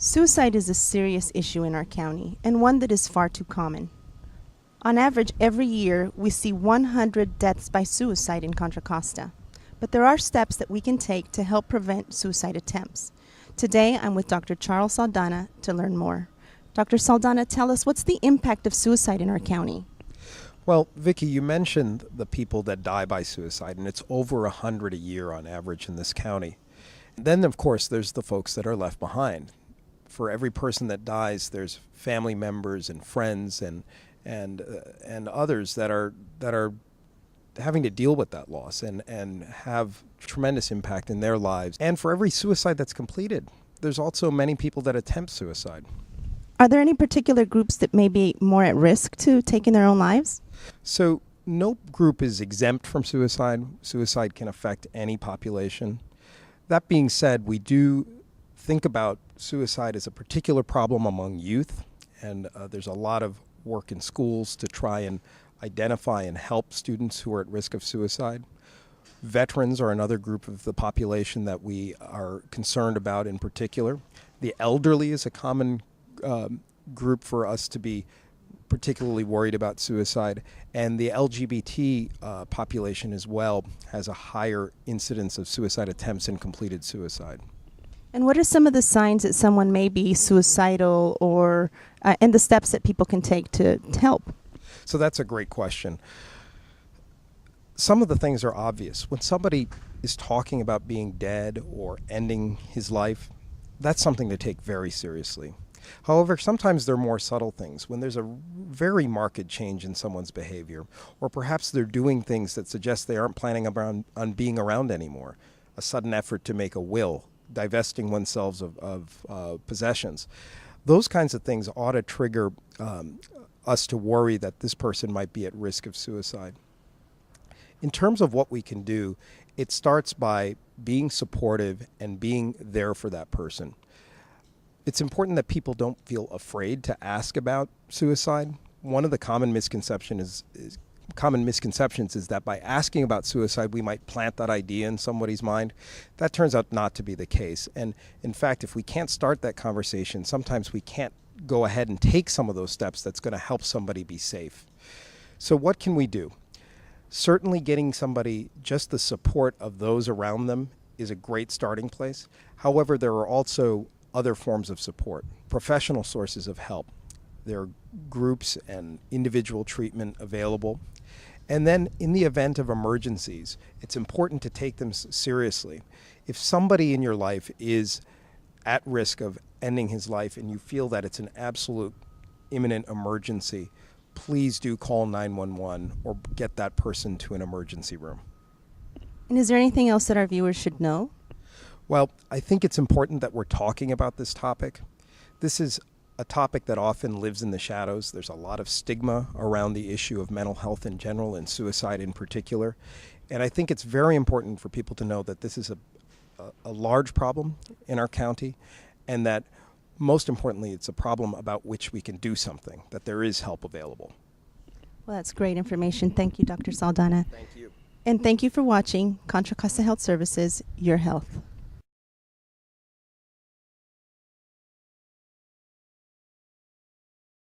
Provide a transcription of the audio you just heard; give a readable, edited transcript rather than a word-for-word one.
Suicide is a serious issue in our county, and one that is far too common. On average, every year, we see 100 deaths by suicide in Contra Costa. But there are steps that we can take to help prevent suicide attempts. Today, I'm with Dr. Charles Saldanha to learn more. Dr. Saldanha, tell us, what's the impact of suicide in our county? Well, Vicki, you mentioned the people that die by suicide, and it's over 100 a year on average in this county. Then, of course, there's the folks that are left behind. For every person that dies, there's family members and friends and others that are having to deal with that loss and have tremendous impact in their lives. And for every suicide that's completed, there's also many people that attempt suicide. Are there any particular groups that may be more at risk to taking their own lives? So no group is exempt from suicide. Suicide can affect any population. That being said, we do think about suicide as a particular problem among youth, and there's a lot of work in schools to try and identify and help students who are at risk of suicide. Veterans are another group of the population that we are concerned about in particular. The elderly is a common group for us to be particularly worried about suicide, and the LGBT population as well has a higher incidence of suicide attempts and completed suicide. And what are some of the signs that someone may be suicidal, or and the steps that people can take to help? So that's a great question. Some of the things are obvious. When somebody is talking about being dead or ending his life, that's something to take very seriously. However, sometimes there are more subtle things. When there's a very marked change in someone's behavior, or perhaps they're doing things that suggest they aren't planning on being around anymore, a sudden effort to make a will, divesting oneself of possessions. Those kinds of things ought to trigger us to worry that this person might be at risk of suicide. In terms of what we can do, it starts by being supportive and being there for that person. It's important that people don't feel afraid to ask about suicide. One of the common misconceptions is that by asking about suicide, we might plant that idea in somebody's mind. That turns out not to be the case. And in fact, if we can't start that conversation, sometimes we can't go ahead and take some of those steps that's going to help somebody be safe. So what can we do? Certainly getting somebody just the support of those around them is a great starting place. However, there are also other forms of support, professional sources of help. There are groups and individual treatment available. And then in the event of emergencies, it's important to take them seriously. If somebody in your life is at risk of ending his life and you feel that it's an absolute imminent emergency, please do call 911 or get that person to an emergency room. And is there anything else that our viewers should know? Well, I think it's important that we're talking about this topic. This is a topic that often lives in the shadows. There's a lot of stigma around the issue of mental health in general and suicide in particular. And I think it's very important for people to know that this is a large problem in our county, and that most importantly, it's a problem about which we can do something, that there is help available. Well, that's great information. Thank you, Dr. Saldanha. Thank you. And thank you for watching Contra Costa Health Services, Your Health.